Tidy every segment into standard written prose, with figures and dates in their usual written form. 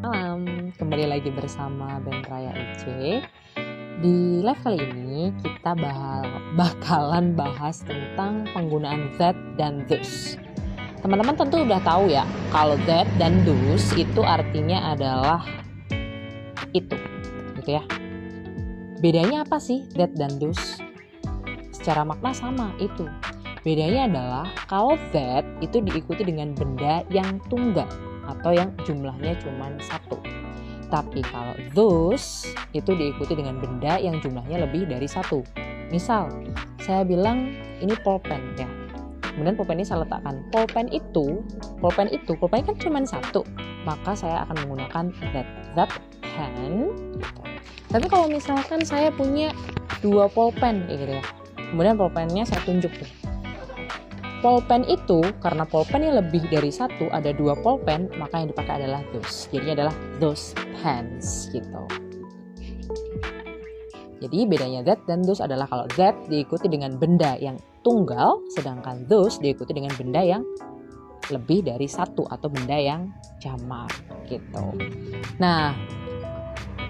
Malam, kembali lagi bersama Ben Raya IC. Di live kali ini kita bakalan bahas tentang penggunaan that dan those. Teman-teman tentu udah tahu ya, kalau that dan those itu artinya adalah itu, gitu ya. Bedanya apa sih that dan those? Secara makna sama, itu. Bedanya adalah kalau that itu diikuti dengan benda yang tunggal atau yang jumlahnya cuma satu. Tapi kalau those itu diikuti dengan benda yang jumlahnya lebih dari satu. Misal, saya bilang ini pulpen ya. Kemudian pulpen ini saya letakkan. Pulpen kan cuma satu. Maka saya akan menggunakan that pen. Gitu. Tapi kalau misalkan saya punya 2 pulpen kayak gitu ya. Kemudian pulpennya saya tunjuk tuh. Pulpen itu, karena pulpennya lebih dari satu, ada 2 pulpen, maka yang dipakai adalah those. Jadi adalah those pens gitu. Jadi bedanya that dan those adalah kalau that diikuti dengan benda yang tunggal, sedangkan those diikuti dengan benda yang lebih dari satu atau benda yang jamak gitu. Nah,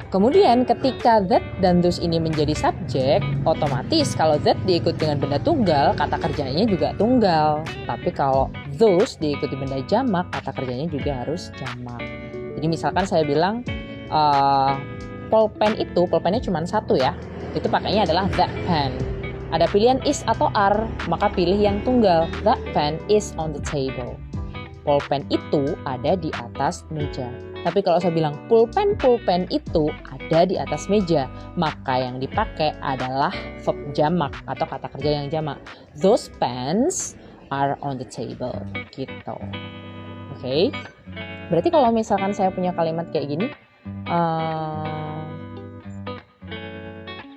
kemudian ketika that dan those ini menjadi subjek, otomatis kalau that diikuti dengan benda tunggal, kata kerjanya juga tunggal. Tapi kalau those diikuti benda jamak, kata kerjanya juga harus jamak. Jadi misalkan saya bilang pulpennya cuma satu ya, itu pakainya adalah that pen. Ada pilihan is atau are, maka pilih yang tunggal. That pen is on the table. Pulpen itu ada di atas meja. Tapi kalau saya bilang pulpen itu ada di atas meja, maka yang dipakai adalah verb jamak atau kata kerja yang jamak. Those pens are on the table, gitu. Oke. Berarti kalau misalkan saya punya kalimat kayak gini,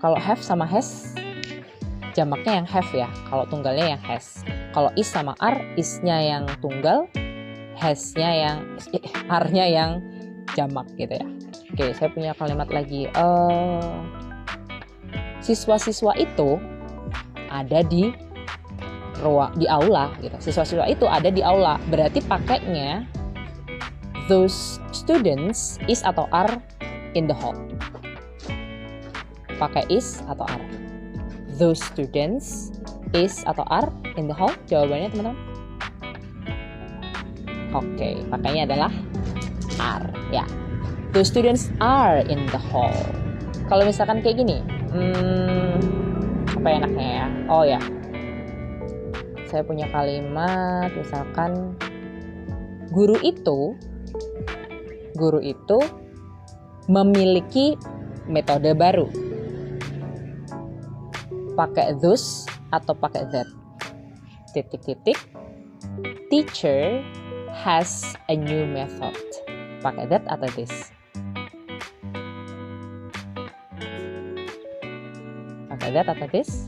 kalau have sama has, jamaknya yang have ya. Kalau tunggalnya yang has. Kalau is sama are, isnya yang tunggal, has-nya yang are-nya yang jamak gitu ya. Oke, saya punya kalimat lagi. Siswa-siswa itu ada di aula gitu. Siswa-siswa itu ada di aula. Berarti pakainya those students is atau are in the hall. Pakai is atau are. Those students is atau are in the hall. Jawabannya teman-teman. Oke, pakainya adalah are ya. The students are in the hall. Kalau misalkan kayak gini, apa enaknya ya? Oh ya, saya punya kalimat misalkan guru itu memiliki metode baru. Pakai those atau pakai that? Titik-titik. Teacher has a new method. Pakai that atau this? Pakai that atau this?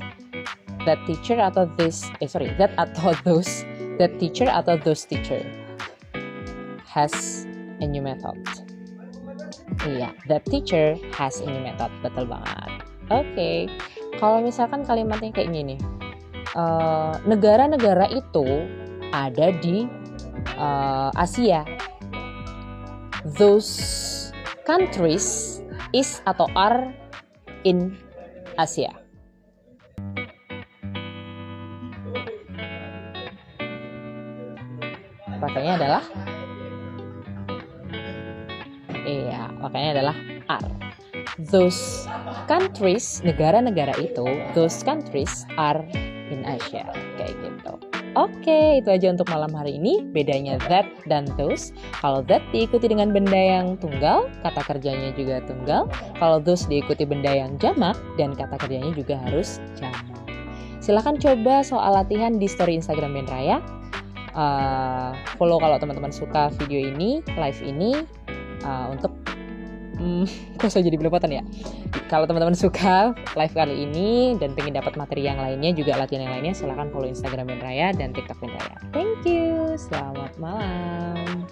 That teacher atau this? That atau those? That teacher atau those teacher has a new method. Iya, that teacher has a new method. Betul banget. Oke. Kalau misalkan kalimatnya kayak gini, negara-negara itu ada di Asia. Those countries is atau are in Asia. Pakainya adalah pakainya adalah are. Those countries, negara-negara itu, those countries are in Asia. Kayak gitu. Oke, itu aja untuk malam hari ini. Bedanya that dan those. Kalau that diikuti dengan benda yang tunggal, kata kerjanya juga tunggal. Kalau those diikuti benda yang jamak, dan kata kerjanya juga harus jamak. Silahkan coba soal latihan di story Instagram Ben Raya. Follow kalau teman-teman suka video ini, live ini, untuk kok saya jadi belepotan ya. Kalau teman-teman suka live kali ini dan pengen dapat materi yang lainnya, juga latihan yang lainnya, silahkan follow Instagram Ben Raya dan TikTok Ben Raya. Thank you, selamat malam.